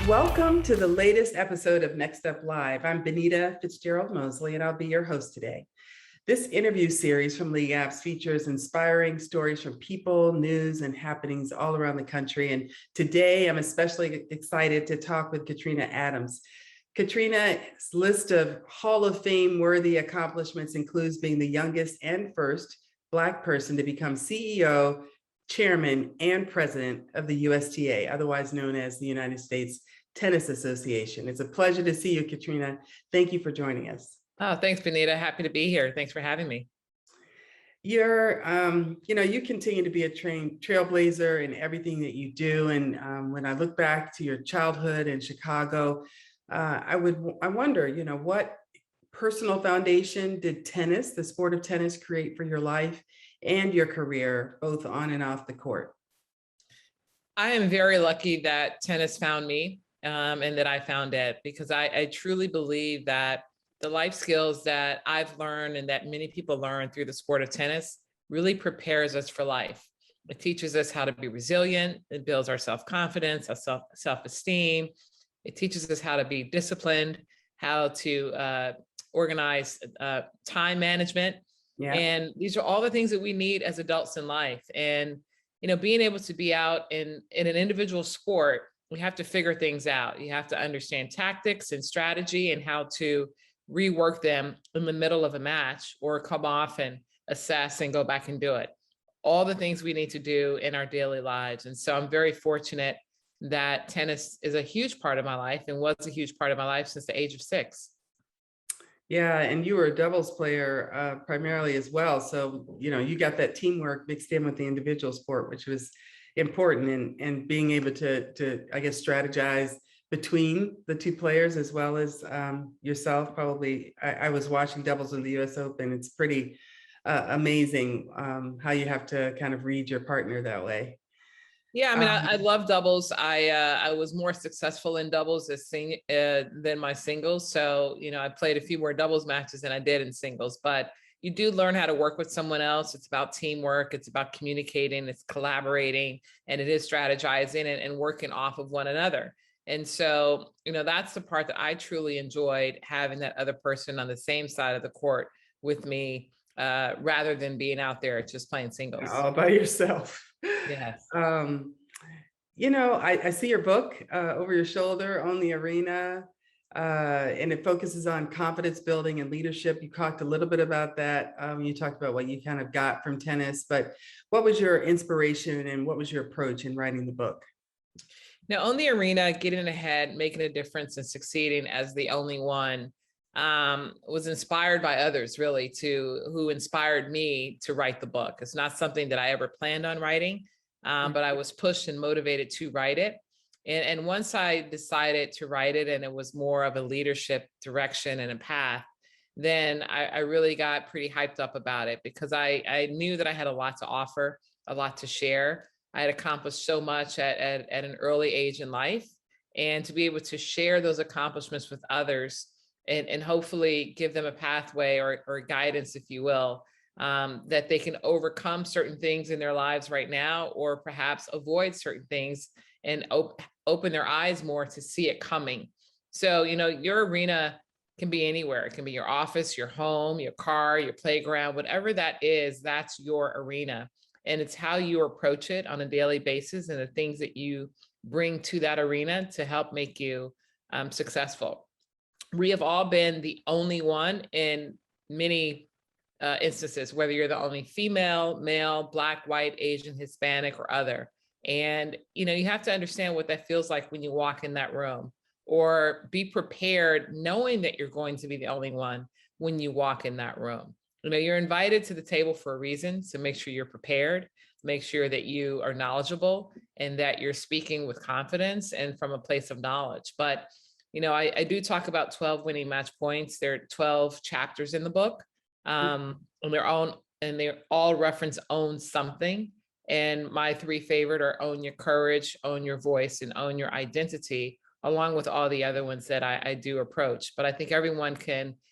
Welcome to the latest episode of NextUp Live. I'm Benita Fitzgerald Mosley, and I'll be your host today. This interview series from League Apps features inspiring stories from people, news, and happenings all around the country. And today, I'm especially excited to talk with Katrina Adams. Katrina's list of Hall of Fame worthy accomplishments includes being the youngest and first Black person to become CEO, Chairman, and President of the USTA, otherwise known as the United States Tennis Association. It's a pleasure to see you, Katrina. Thank you for joining us. Oh, thanks, Benita. Happy to be here. Thanks for having me. You're, you continue to be a trailblazer in everything that you do. And when I look back to your childhood in Chicago, I wonder, what personal foundation did tennis, the sport of tennis, create for your life and your career, both on and off the court? I am very lucky that tennis found me and that I found it, because I truly believe that the life skills that I've learned and that many people learn through the sport of tennis really prepares us for life. It teaches us how to be resilient. It builds our self-confidence, our self-esteem. It teaches us how to be disciplined, how to organize time management. Yeah. And these are all the things that we need as adults in life. And, being able to be out in an individual sport, we have to figure things out. You have to understand tactics and strategy and how to rework them in the middle of a match, or come off and assess and go back and do it. All the things we need to do in our daily lives. And so I'm very fortunate that tennis is a huge part of my life and was a huge part of my life since the age of 6. Yeah, and you were a doubles player primarily as well. So, you got that teamwork mixed in with the individual sport, which was important, and being able to, I guess, strategize between the two players as well as yourself. Probably, I was watching doubles in the US Open. It's pretty amazing how you have to kind of read your partner that way. Yeah, I mean, I love doubles. I was more successful in doubles than my singles. So, I played a few more doubles matches than I did in singles, but you do learn how to work with someone else. It's about teamwork. It's about communicating, it's collaborating, and it is strategizing and working off of one another. And so, that's the part that I truly enjoyed, having that other person on the same side of the court with me, rather than being out there just playing singles. All by yourself. Yes. I see your book over your shoulder, On the Arena, and it focuses on confidence building and leadership. You talked a little bit about that. You talked about what you kind of got from tennis, but what was your inspiration and what was your approach in writing the book? Now, On the Arena, getting ahead, making a difference, and succeeding as the only one, was inspired by others, really, who inspired me to write the book. It's not something that I ever planned on writing, but I was pushed and motivated to write it. And once I decided to write it, and it was more of a leadership direction and a path, then I really got pretty hyped up about it, because I knew that I had a lot to offer, a lot to share. I had accomplished so much at an early age in life, and to be able to share those accomplishments with others and hopefully give them a pathway or guidance, if you will, that they can overcome certain things in their lives right now, or perhaps avoid certain things and open their eyes more to see it coming. So, your arena can be anywhere. It can be your office, your home, your car, your playground, whatever that is, that's your arena. And it's how you approach it on a daily basis and the things that you bring to that arena to help make you successful. We have all been the only one in many instances, whether you're the only female, male, Black, white, Asian, Hispanic, or other. And, you have to understand what that feels like when you walk in that room, or be prepared knowing that you're going to be the only one when you walk in that room. You're invited to the table for a reason, so make sure you're prepared, make sure that you are knowledgeable and that you're speaking with confidence and from a place of knowledge. But, I do talk about 12 winning match points. There are 12 chapters in the book, and they all reference own something. And my 3 favorite are own your courage, own your voice, and own your identity, along with all the other ones that I do approach. But I think it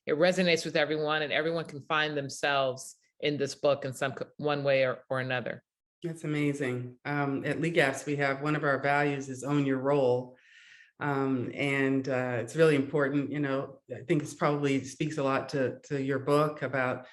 resonates with everyone, and everyone can find themselves in this book in one way or another. That's amazing. At League Apps, we have one of our values is own your role. It's really important. I think it's probably speaks a lot to your book about,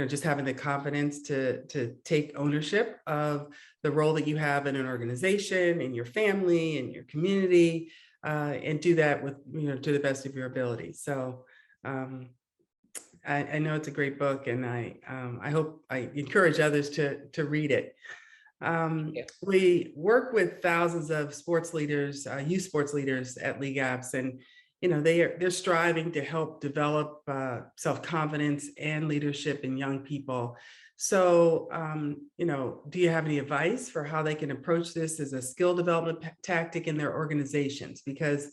just having the confidence to take ownership of the role that you have in an organization, in your family, in your community, and do that with, to the best of your ability. So I know it's a great book, and I hope I encourage others to read it. We work with thousands of sports leaders, youth sports leaders at League Apps, and they're striving to help develop self-confidence and leadership in young people. So, do you have any advice for how they can approach this as a skill development tactic in their organizations? Because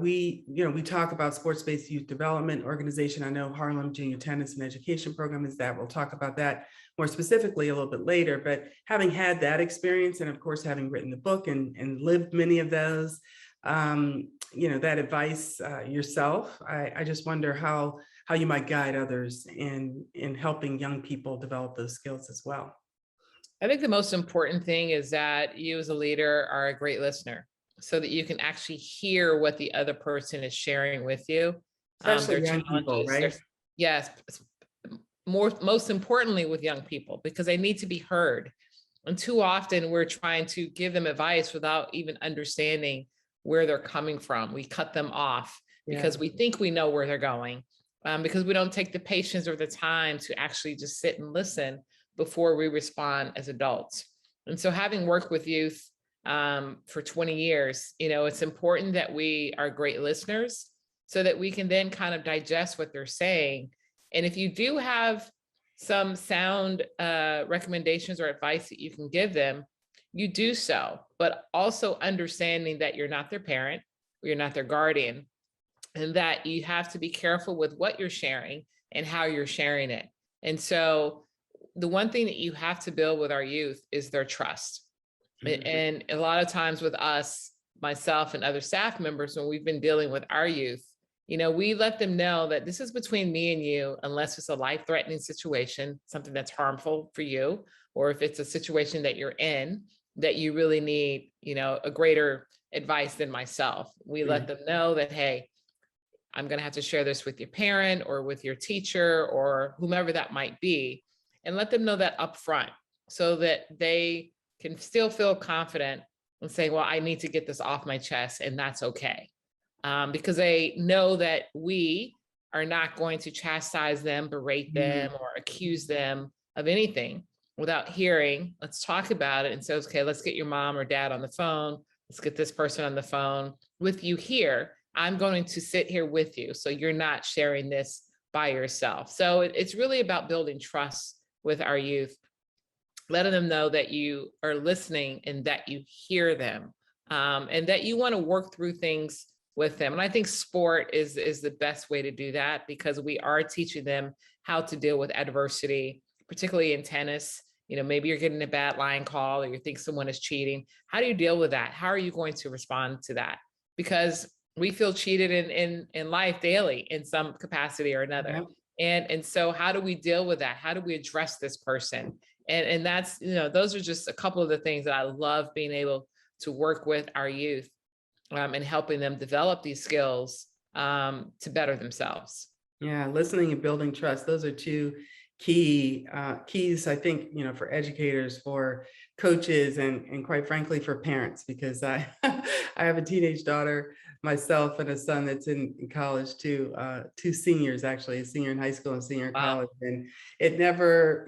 we talk about sports-based youth development organization. I know Harlem Junior Tennis and Education Program is that. We'll talk about that more specifically a little bit later. But having had that experience, and of course, having written the book and lived many of those, that advice yourself, I just wonder how you might guide others in helping young people develop those skills as well. I think the most important thing is that you as a leader are a great listener, so that you can actually hear what the other person is sharing with you. Especially young people, right? Yes, most importantly with young people, because they need to be heard. And too often we're trying to give them advice without even understanding where they're coming from. We cut them off because we think we know where they're going, because we don't take the patience or the time to actually just sit and listen before we respond as adults. And so, having worked with youth for 20 years, it's important that we are great listeners so that we can then kind of digest what they're saying. And if you do have some sound recommendations or advice that you can give them, you do so, but also understanding that you're not their parent, or you're not their guardian, and that you have to be careful with what you're sharing and how you're sharing it. And so the one thing that you have to build with our youth is their trust. And a lot of times with us, myself and other staff members, when we've been dealing with our youth, we let them know that this is between me and you, unless it's a life-threatening situation, something that's harmful for you, or if it's a situation that you're in that you really need, a greater advice than myself. We let them know that, hey, I'm going to have to share this with your parent or with your teacher or whomever that might be, and let them know that upfront so that they can still feel confident and say, well, I need to get this off my chest, and that's okay. Because they know that we are not going to chastise them, berate them, or accuse them of anything without hearing, let's talk about it. And so, okay, let's get your mom or dad on the phone. Let's get this person on the phone with you here. I'm going to sit here with you, so you're not sharing this by yourself. So it's really about building trust with our youth, letting them know that you are listening and that you hear them, and that you want to work through things with them. And I think sport is the best way to do that, because we are teaching them how to deal with adversity, particularly in tennis. Maybe you're getting a bad line call, or you think someone is cheating. How do you deal with that? How are you going to respond to that? Because we feel cheated in life daily in some capacity or another. And so how do we deal with that? How do we address this person? And that's, those are just a couple of the things that I love being able to work with our youth, and helping them develop these skills to better themselves. Yeah, listening and building trust. Those are two keys, I think, for educators, for coaches, and quite frankly, for parents, because I I have a teenage daughter myself and a son that's in college too, two seniors, actually, a senior in high school and a senior in college. And it never,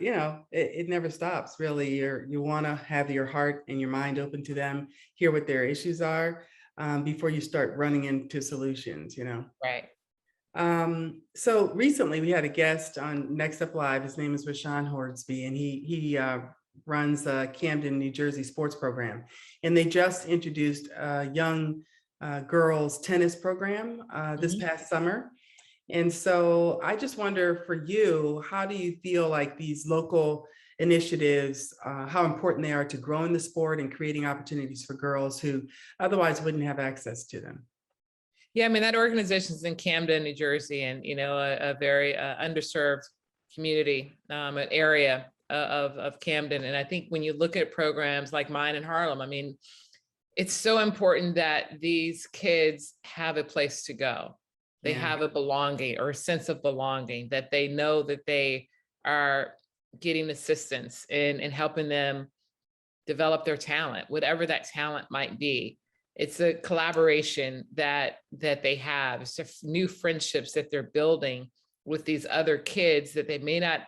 it never stops, really. You want to have your heart and your mind open to them, hear what their issues are, before you start running into solutions, Right. So recently we had a guest on NextUp Live. His name is Rashawn Hordsby, and he runs a Camden, New Jersey sports program. And they just introduced a young girls tennis program this past summer. And so I just wonder, for you, how do you feel like these local initiatives, how important they are to growing the sport and creating opportunities for girls who otherwise wouldn't have access to them? Yeah, I mean, that organization is in Camden, New Jersey, and a very underserved community, an area of Camden. And I think when you look at programs like mine in Harlem, I mean, it's so important that these kids have a place to go. They Yeah. have a belonging or a sense of belonging, that they know that they are getting assistance in helping them develop their talent, whatever that talent might be. It's a collaboration that they have. It's just new friendships that they're building with these other kids that they may not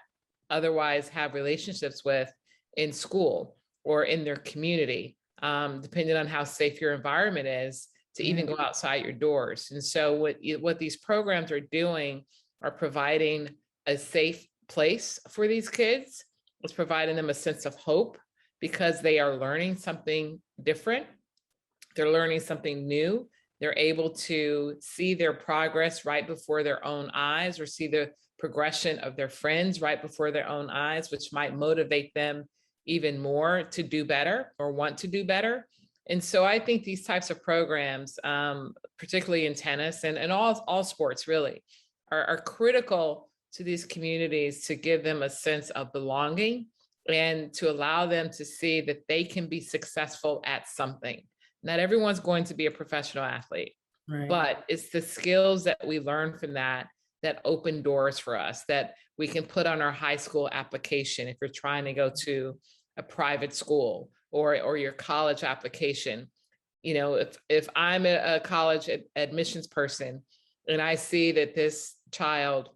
otherwise have relationships with in school or in their community, depending on how safe your environment is to even go outside your doors. And so what these programs are doing are providing a safe place for these kids. It's providing them a sense of hope because they are learning something different. They're learning something new. They're able to see their progress right before their own eyes, or see the progression of their friends right before their own eyes, which might motivate them even more to do better or want to do better. And so I think these types of programs, particularly in tennis and all sports really, are critical to these communities to give them a sense of belonging and to allow them to see that they can be successful at something. Not everyone's going to be a professional athlete, Right. but it's the skills that we learn from that open doors for us, that we can put on our high school application if you're trying to go to a private school, or your college application. You know, if I'm a college admissions person and I see that this child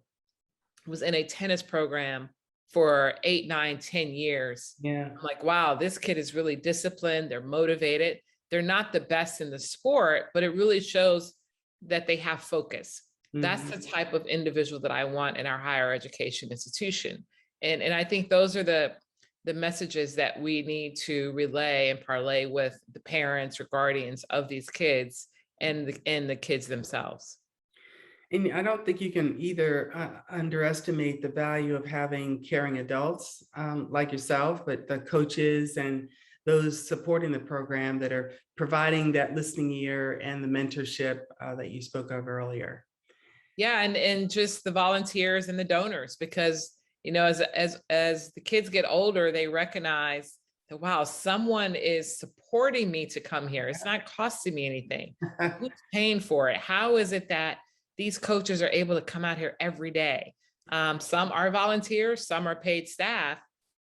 was in a tennis program for 8, 9, 10 years, Yeah. I'm like, wow, this kid is really disciplined. They're motivated. They're not the best in the sport, but it really shows that they have focus. That's the type of individual that I want in our higher education institution. And I think those are the messages that we need to relay and parlay with the parents or guardians of these kids and the kids themselves. And I don't think you can either underestimate the value of having caring adults like yourself, but the coaches and those supporting the program that are providing that listening ear and the mentorship that you spoke of earlier. Yeah, and just the volunteers and the donors, because as the kids get older, they recognize that, wow, someone is supporting me to come here. It's not costing me anything. Who's paying for it? How is it that these coaches are able to come out here every day? Some are volunteers, some are paid staff,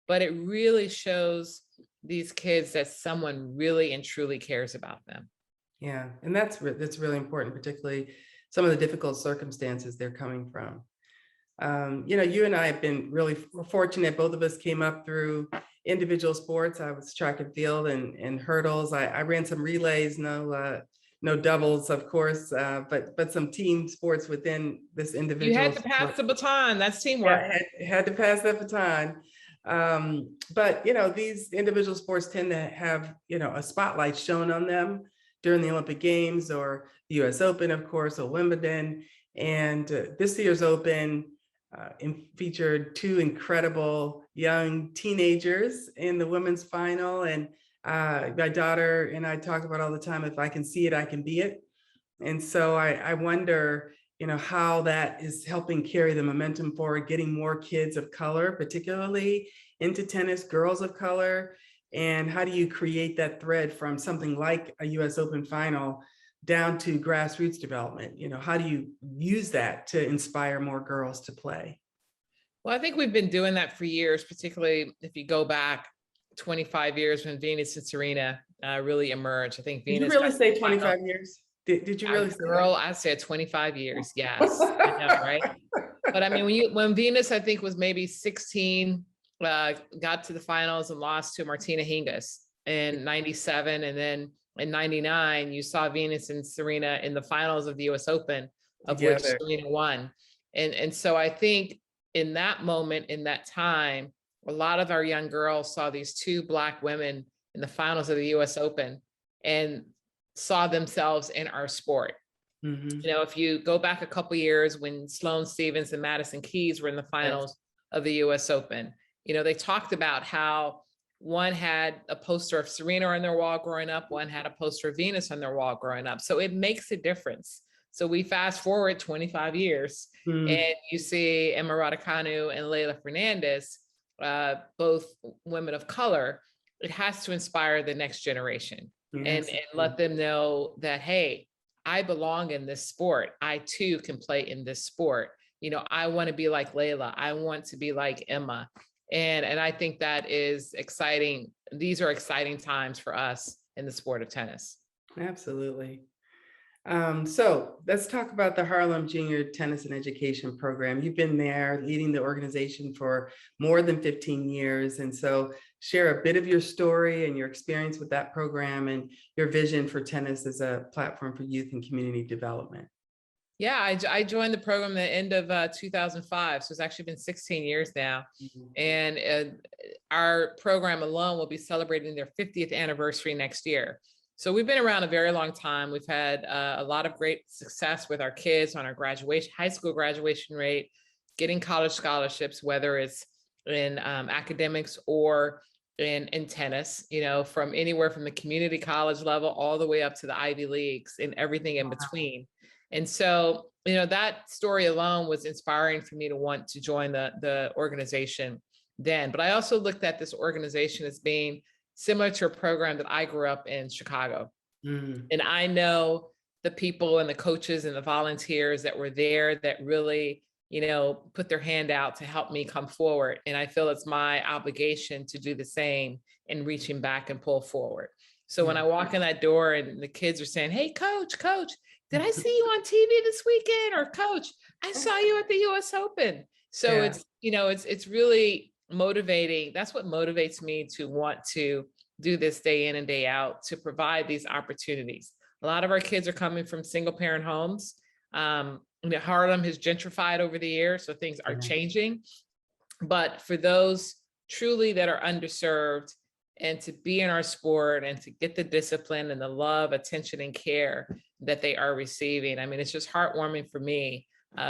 but it really shows these kids that someone really and truly cares about them. Yeah, and that's really important, particularly some of the difficult circumstances they're coming from. You and I have been really fortunate. Both of us came up through individual sports. I was track and field and hurdles. I ran some relays, no doubles, of course, but some team sports within this individual. You had to pass the baton. That's teamwork. Yeah, had to pass that baton. But these individual sports tend to have a spotlight shown on them during the Olympic Games or the US Open, of course, or Wimbledon. And this year's Open featured two incredible young teenagers in the women's final. And my daughter and I talk about all the time, if I can see it, I can be it. And so I wonder, how that is helping carry the momentum forward, getting more kids of color, particularly into tennis, girls of color. And how do you create that thread from something like a US Open final down to grassroots development? How do you use that to inspire more girls to play? Well, I think we've been doing that for years, particularly if you go back 25 years when Venus and Serena really emerged. I think Venus. Did you really say 25 years? Did you really say girl, I said 25 years. Yes. I know, right? But I mean, when Venus, I think, was maybe 16, got to the finals and lost to Martina Hingis in 97. And then in 99, you saw Venus and Serena in the finals of the US Open, of which Serena won. And so I think in that moment, in that time, a lot of our young girls saw these two Black women in the finals of the US Open and saw themselves in our sport. If you go back a couple years when Sloane Stephens and Madison Keys were in the finals of the US Open, they talked about how one had a poster of Serena on their wall growing up, one had a poster of Venus on their wall growing up. So it makes a difference. So we fast forward 25 years and you see Emma Raducanu and Leila Fernandez, both women of color. It has to inspire the next generation. and Yes. let them know that, hey, I belong in this sport. I too can play in this sport. I want to be like Layla. I want to be like Emma. And I think that is exciting. These are exciting times for us in the sport of tennis. Absolutely. So let's talk about the Harlem Junior Tennis and Education Program. You've been there leading the organization for more than 15 years. And so share a bit of your story and your experience with that program and your vision for tennis as a platform for youth and community development. Yeah, I joined the program at the end of 2005. So it's actually been 16 years now. And our program alone will be celebrating their 50th anniversary next year. So we've been around a very long time. We've had a lot of great success with our kids on our high school graduation rate, getting college scholarships, whether it's in academics or in tennis, from anywhere from the community college level all the way up to the Ivy Leagues and everything in between. And so, that story alone was inspiring for me to want to join the organization then. But I also looked at this organization as being similar to a program that I grew up in Chicago. And I know the people and the coaches and the volunteers that were there that really, put their hand out to help me come forward. And I feel it's my obligation to do the same in reaching back and pull forward. So when I walk in that door and the kids are saying, hey, coach, did I see you on TV this weekend? Or coach, I saw you at the US Open. So it's really motivating. That's what motivates me to want to do this day in and day out, to provide these opportunities. A lot of our kids are coming from single parent homes. Harlem has gentrified over the years, so things are changing. But for those truly that are underserved, and to be in our sport and to get the discipline and the love, attention, and care that they are receiving, I mean, it's just heartwarming for me.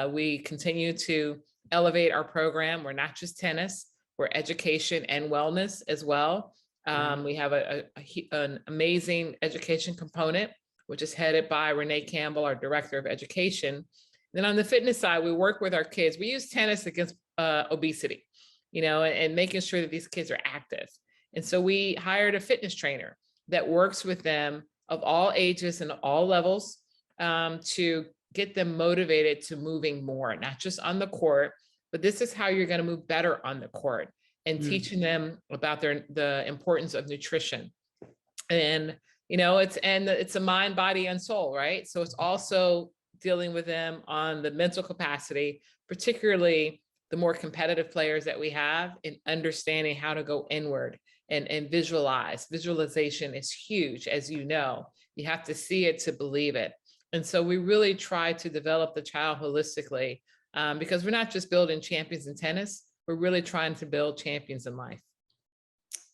We continue to elevate our program. We're not just tennis, we're education and wellness as well. We have an amazing education component, which is headed by Renee Campbell, our director of education. Then on the fitness side, we work with our kids. We use tennis against obesity, and making sure that these kids are active. And so we hired a fitness trainer that works with them of all ages and all levels to get them motivated to moving more, not just on the court, but this is how you're going to move better on the court, and teaching them about the importance of nutrition. And, it's a mind, body, and soul, right? So it's also dealing with them on the mental capacity, particularly the more competitive players that we have, in understanding how to go inward and visualize. Visualization is huge, as you know. You have to see it to believe it. And so we really try to develop the child holistically, because we're not just building champions in tennis, we're really trying to build champions in life.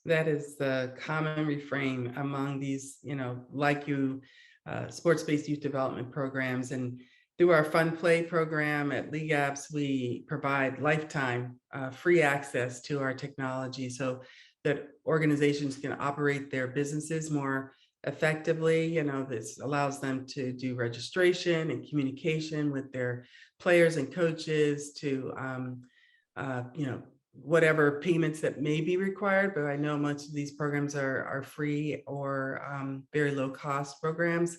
That is the common refrain among these, sports-based youth development programs. And through our Fun Play program at League Apps, we provide lifetime free access to our technology so that organizations can operate their businesses more effectively. This allows them to do registration and communication with their players and coaches to, whatever payments that may be required, but I know most of these programs are free or very low cost programs.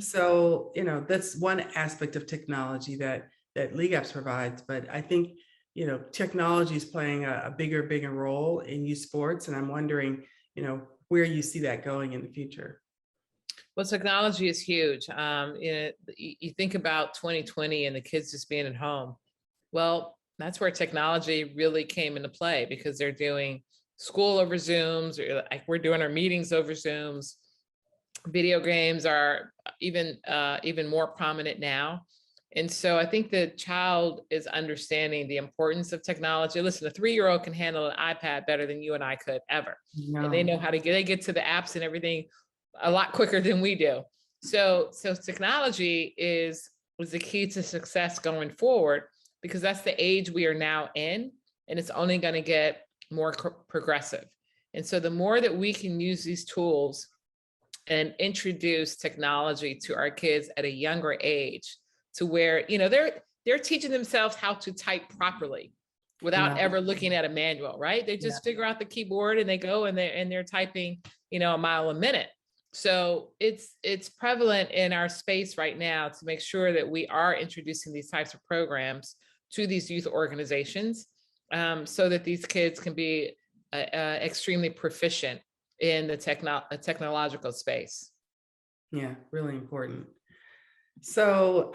So, that's one aspect of technology that League Apps provides. But I think, technology is playing a bigger role in youth sports. And I'm wondering, where you see that going in the future. Well, technology is huge. You think about 2020 and the kids just being at home. Well, that's where technology really came into play, because they're doing school over Zooms, or like we're doing our meetings over Zooms. Video games are even more prominent now. And so I think the child is understanding the importance of technology. Listen, a 3-year-old can handle an iPad better than you and I could ever. No. And they know how to get to the apps and everything a lot quicker than we do. So technology is the key to success going forward, because that's the age we are now in, and it's only going to get more progressive. And so the more that we can use these tools and introduce technology to our kids at a younger age, to where, they're teaching themselves how to type properly without ever looking at a manual, right? They just figure out the keyboard and they go and they're typing, a mile a minute. So it's prevalent in our space right now to make sure that we are introducing these types of programs to these youth organizations, so that these kids can be extremely proficient in the technological space. Yeah, really important. So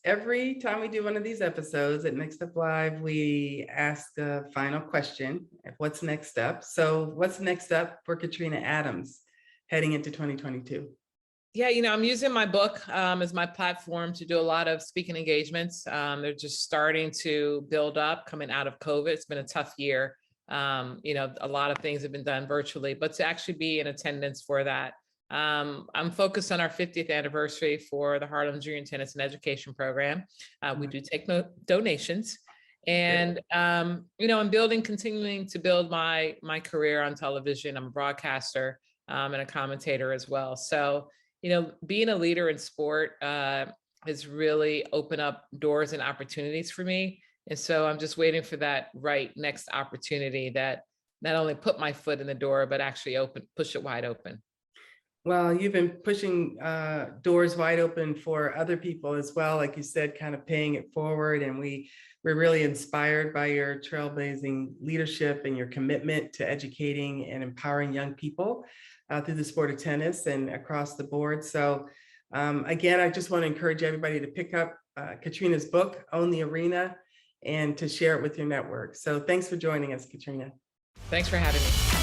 every time we do one of these episodes at Next Up Live, we ask a final question: what's next up? So what's next up for Katrina Adams heading into 2022? Yeah, I'm using my book as my platform to do a lot of speaking engagements. They're just starting to build up coming out of COVID. It's been a tough year. A lot of things have been done virtually, but to actually be in attendance for that. I'm focused on our 50th anniversary for the Harlem Junior Tennis and Education Program. We do take donations. And, I'm continuing to build my career on television. I'm a broadcaster and a commentator as well. So, being a leader in sport has really opened up doors and opportunities for me. And so I'm just waiting for that right next opportunity that not only put my foot in the door, but actually push it wide open. Well, you've been pushing doors wide open for other people as well, like you said, kind of paying it forward. And we're really inspired by your trailblazing leadership and your commitment to educating and empowering young people through the sport of tennis and across the board. So again, I just want to encourage everybody to pick up Katrina's book, Own the Arena, and to share it with your network. So thanks for joining us, Katrina. Thanks for having me.